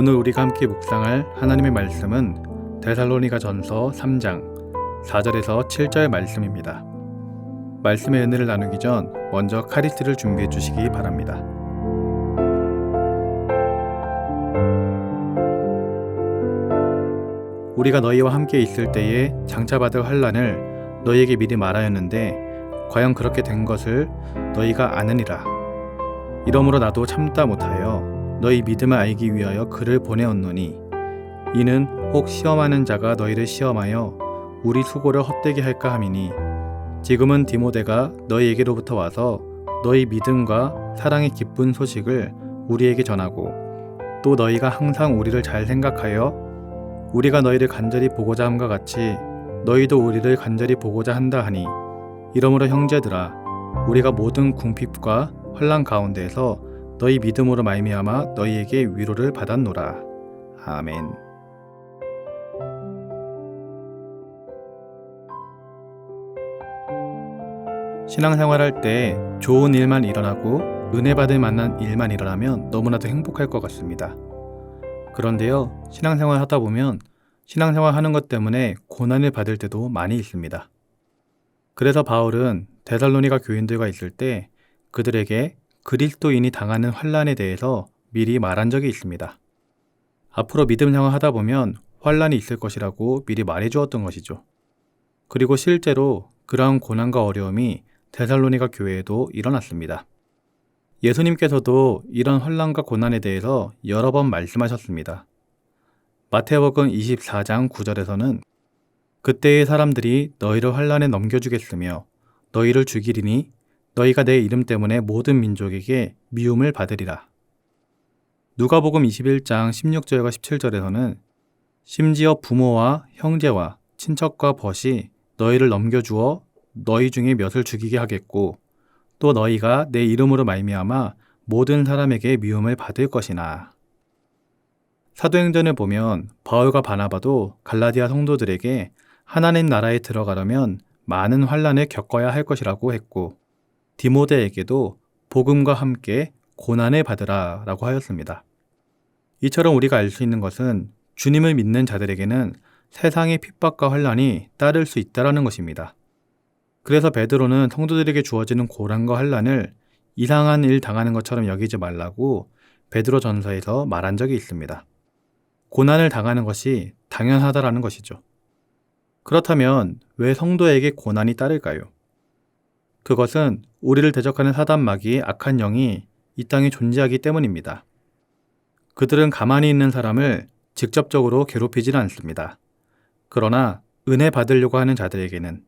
오늘 우리가 함께 묵상할 하나님의 말씀은 데살로니가전서 3장 4절에서 7절 말씀입니다. 말씀의 은혜를 나누기 전 먼저 카리스를 준비해 주시기 바랍니다. 우리가 너희와 함께 있을 때에 장차 받을 환난을 너희에게 미리 말하였는데 과연 그렇게 된 것을 너희가 아느니라. 이러므로 나도 참다 못하여 너희 믿음을 알기 위하여 글을 보내었노니 이는 혹 시험하는 자가 너희를 시험하여 우리 수고를 헛되게 할까 함이니 지금은 디모데가 너희에게로부터 와서 너희 믿음과 사랑의 기쁜 소식을 우리에게 전하고 또 너희가 항상 우리를 잘 생각하여 우리가 너희를 간절히 보고자 함과 같이 너희도 우리를 간절히 보고자 한다 하니 이러므로 형제들아 우리가 모든 궁핍과 환난 가운데에서 너희 믿음으로 말미암아 너희에게 위로를 받았노라. 아멘. 신앙생활할 때 좋은 일만 일어나고 은혜 받을 만한 일만 일어나면 너무나도 행복할 것 같습니다. 그런데요, 신앙생활 하다 보면 신앙생활 하는 것 때문에 고난을 받을 때도 많이 있습니다. 그래서 바울은 데살로니가 교인들과 있을 때 그들에게 그리스도인이 당하는 환난에 대해서 미리 말한 적이 있습니다. 앞으로 믿음 생활 하다 보면 환난이 있을 것이라고 미리 말해 주었던 것이죠. 그리고 실제로 그러한 고난과 어려움이 데살로니가 교회에도 일어났습니다. 예수님께서도 이런 환난과 고난에 대해서 여러 번 말씀하셨습니다. 마태복음 24장 9절에서는 그때의 사람들이 너희를 환난에 넘겨주겠으며 너희를 죽이리니 너희가 내 이름 때문에 모든 민족에게 미움을 받으리라. 누가복음 21장 16절과 17절에서는 심지어 부모와 형제와 친척과 벗이 너희를 넘겨주어 너희 중에 몇을 죽이게 하겠고 또 너희가 내 이름으로 말미암아 모든 사람에게 미움을 받을 것이나. 사도행전을 보면 바울과 바나바도 갈라디아 성도들에게 하나님 나라에 들어가려면 많은 환난을 겪어야 할 것이라고 했고 디모데에게도 복음과 함께 고난을 받으라 라고 하였습니다. 이처럼 우리가 알 수 있는 것은 주님을 믿는 자들에게는 세상의 핍박과 환난이 따를 수 있다는 것입니다. 그래서 베드로는 성도들에게 주어지는 고난과 환난을 이상한 일 당하는 것처럼 여기지 말라고 베드로 전서에서 말한 적이 있습니다. 고난을 당하는 것이 당연하다라는 것이죠. 그렇다면 왜 성도에게 고난이 따를까요? 그것은 우리를 대적하는 사단 마귀의 악한 영이 이 땅에 존재하기 때문입니다. 그들은 가만히 있는 사람을 직접적으로 괴롭히지는 않습니다. 그러나 은혜 받으려고 하는 자들에게는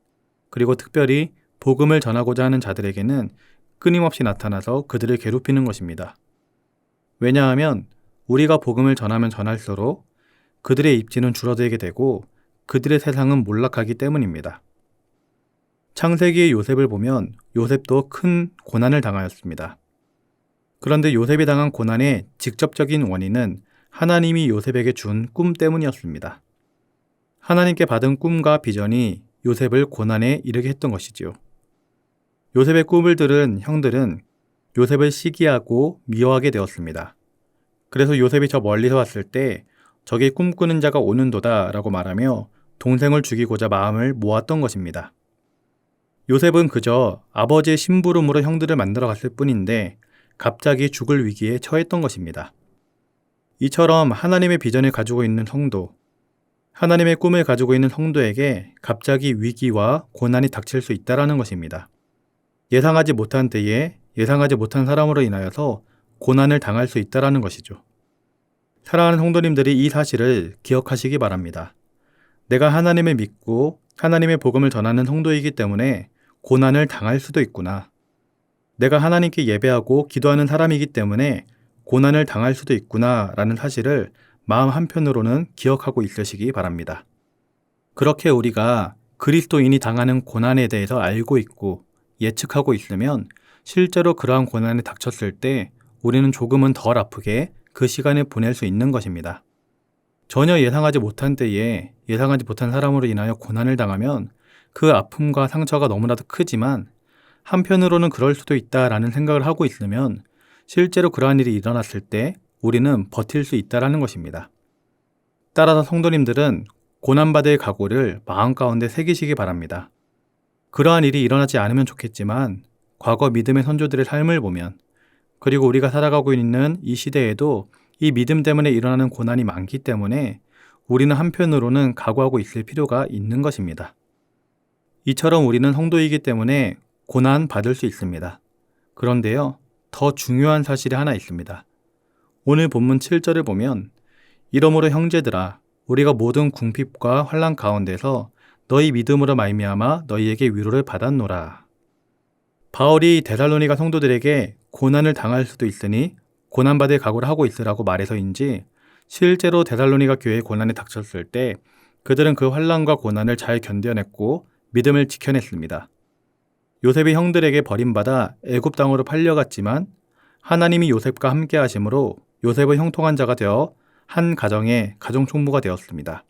그리고 특별히 복음을 전하고자 하는 자들에게는 끊임없이 나타나서 그들을 괴롭히는 것입니다. 왜냐하면 우리가 복음을 전하면 전할수록 그들의 입지는 줄어들게 되고 그들의 세상은 몰락하기 때문입니다. 창세기의 요셉을 보면 요셉도 큰 고난을 당하였습니다. 그런데 요셉이 당한 고난의 직접적인 원인은 하나님이 요셉에게 준 꿈 때문이었습니다. 하나님께 받은 꿈과 비전이 요셉을 고난에 이르게 했던 것이지요. 요셉의 꿈을 들은 형들은 요셉을 시기하고 미워하게 되었습니다. 그래서 요셉이 저 멀리서 왔을 때 저기 꿈꾸는 자가 오는도다 라고 말하며 동생을 죽이고자 마음을 모았던 것입니다. 요셉은 그저 아버지의 심부름으로 형들을 만들어 갔을 뿐인데 갑자기 죽을 위기에 처했던 것입니다. 이처럼 하나님의 비전을 가지고 있는 성도, 하나님의 꿈을 가지고 있는 성도에게 갑자기 위기와 고난이 닥칠 수 있다는 것입니다. 예상하지 못한 때에 예상하지 못한 사람으로 인하여서 고난을 당할 수 있다는 것이죠. 사랑하는 성도님들이 이 사실을 기억하시기 바랍니다. 내가 하나님을 믿고 하나님의 복음을 전하는 성도이기 때문에 고난을 당할 수도 있구나. 내가 하나님께 예배하고 기도하는 사람이기 때문에 고난을 당할 수도 있구나 라는 사실을 마음 한편으로는 기억하고 있으시기 바랍니다. 그렇게 우리가 그리스도인이 당하는 고난에 대해서 알고 있고 예측하고 있으면 실제로 그러한 고난에 닥쳤을 때 우리는 조금은 덜 아프게 그 시간을 보낼 수 있는 것입니다. 전혀 예상하지 못한 때에 예상하지 못한 사람으로 인하여 고난을 당하면 그 아픔과 상처가 너무나도 크지만 한편으로는 그럴 수도 있다라는 생각을 하고 있으면 실제로 그러한 일이 일어났을 때 우리는 버틸 수 있다라는 것입니다. 따라서 성도님들은 고난받을 각오를 마음 가운데 새기시기 바랍니다. 그러한 일이 일어나지 않으면 좋겠지만 과거 믿음의 선조들의 삶을 보면, 그리고 우리가 살아가고 있는 이 시대에도 이 믿음 때문에 일어나는 고난이 많기 때문에 우리는 한편으로는 각오하고 있을 필요가 있는 것입니다. 이처럼 우리는 성도이기 때문에 고난 받을 수 있습니다. 그런데요, 더 중요한 사실이 하나 있습니다. 오늘 본문 7절을 보면 이러므로 형제들아 우리가 모든 궁핍과 환난 가운데서 너희 믿음으로 말미암아 너희에게 위로를 받았노라. 바울이 데살로니가 성도들에게 고난을 당할 수도 있으니 고난받을 각오를 하고 있으라고 말해서인지, 실제로 데살로니가 교회에 고난이 닥쳤을 때 그들은 그 환난과 고난을 잘 견뎌냈고 믿음을 지켜냈습니다. 요셉이 형들에게 버림받아 애굽 땅으로 팔려갔지만 하나님이 요셉과 함께 하심으로 요셉은 형통한 자가 되어 한 가정의 가정총무가 되었습니다.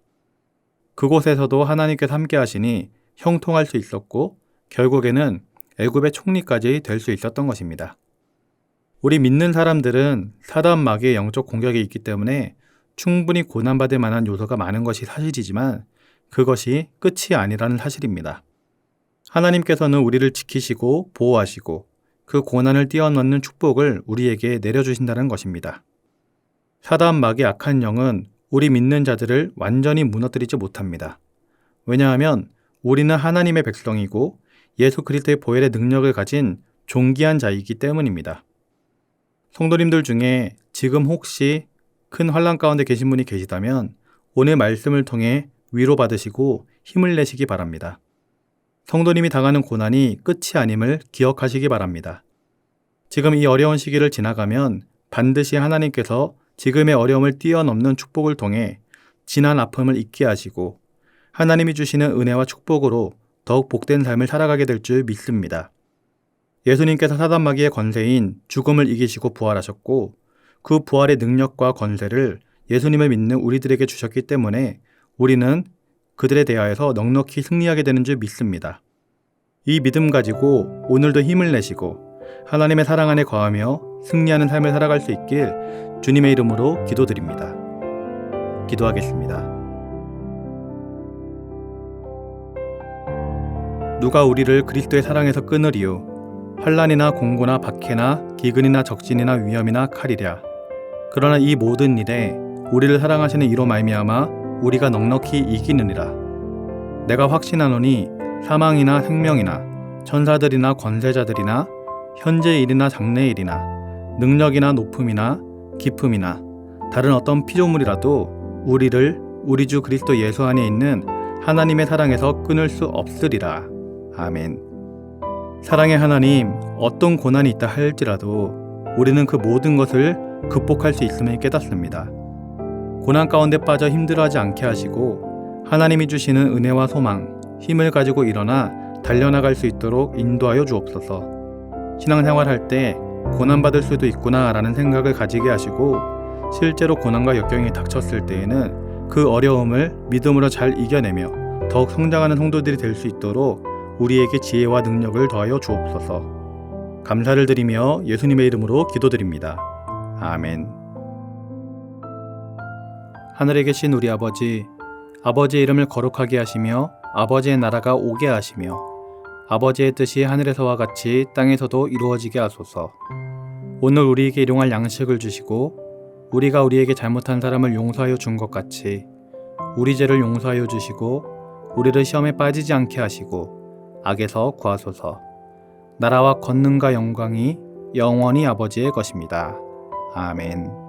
그곳에서도 하나님께서 함께 하시니 형통할 수 있었고 결국에는 애굽의 총리까지 될 수 있었던 것입니다. 우리 믿는 사람들은 사단 마귀의 영적 공격이 있기 때문에 충분히 고난받을 만한 요소가 많은 것이 사실이지만 그것이 끝이 아니라는 사실입니다. 하나님께서는 우리를 지키시고 보호하시고 그 고난을 뛰어넘는 축복을 우리에게 내려주신다는 것입니다. 사단 마귀의 악한 영은 우리 믿는 자들을 완전히 무너뜨리지 못합니다. 왜냐하면 우리는 하나님의 백성이고 예수 그리스도의 보혈의 능력을 가진 존귀한 자이기 때문입니다. 성도님들 중에 지금 혹시 큰 환난 가운데 계신 분이 계시다면 오늘 말씀을 통해 위로받으시고 힘을 내시기 바랍니다. 성도님이 당하는 고난이 끝이 아님을 기억하시기 바랍니다. 지금 이 어려운 시기를 지나가면 반드시 하나님께서 지금의 어려움을 뛰어넘는 축복을 통해 지난 아픔을 잊게 하시고 하나님이 주시는 은혜와 축복으로 더욱 복된 삶을 살아가게 될 줄 믿습니다. 예수님께서 사단 마귀의 권세인 죽음을 이기시고 부활하셨고 그 부활의 능력과 권세를 예수님을 믿는 우리들에게 주셨기 때문에 우리는 그들에 대하여서 넉넉히 승리하게 되는 줄 믿습니다. 이 믿음 가지고 오늘도 힘을 내시고 하나님의 사랑 안에 거하며 승리하는 삶을 살아갈 수 있길 주님의 이름으로 기도드립니다. 기도하겠습니다. 누가 우리를 그리스도의 사랑에서 끊으리요? 환난이나 공고나 박해나 기근이나 적신이나 위험이나 칼이랴. 그러나 이 모든 일에 우리를 사랑하시는 이로 말미암아 우리가 넉넉히 이기느니라. 내가 확신하노니 사망이나 생명이나 천사들이나 권세자들이나 현재 일이나 장래 일이나 능력이나 높음이나 깊음이나 다른 어떤 피조물이라도 우리를 우리 주 그리스도 예수 안에 있는 하나님의 사랑에서 끊을 수 없으리라. 아멘. 사랑의 하나님, 어떤 고난이 있다 할지라도 우리는 그 모든 것을 극복할 수 있음을 깨닫습니다. 고난 가운데 빠져 힘들어하지 않게 하시고 하나님이 주시는 은혜와 소망, 힘을 가지고 일어나 달려나갈 수 있도록 인도하여 주옵소서. 신앙생활할 때 고난받을 수도 있구나 라는 생각을 가지게 하시고 실제로 고난과 역경이 닥쳤을 때에는 그 어려움을 믿음으로 잘 이겨내며 더욱 성장하는 성도들이 될 수 있도록 우리에게 지혜와 능력을 더하여 주옵소서. 감사를 드리며 예수님의 이름으로 기도드립니다. 아멘. 하늘에 계신 우리 아버지, 아버지의 이름을 거룩하게 하시며 아버지의 나라가 오게 하시며 아버지의 뜻이 하늘에서와 같이 땅에서도 이루어지게 하소서. 오늘 우리에게 일용할 양식을 주시고 우리가 우리에게 잘못한 사람을 용서하여 준 것 같이 우리 죄를 용서하여 주시고 우리를 시험에 빠지지 않게 하시고 악에서 구하소서. 나라와 권능과 영광이 영원히 아버지의 것입니다. 아멘.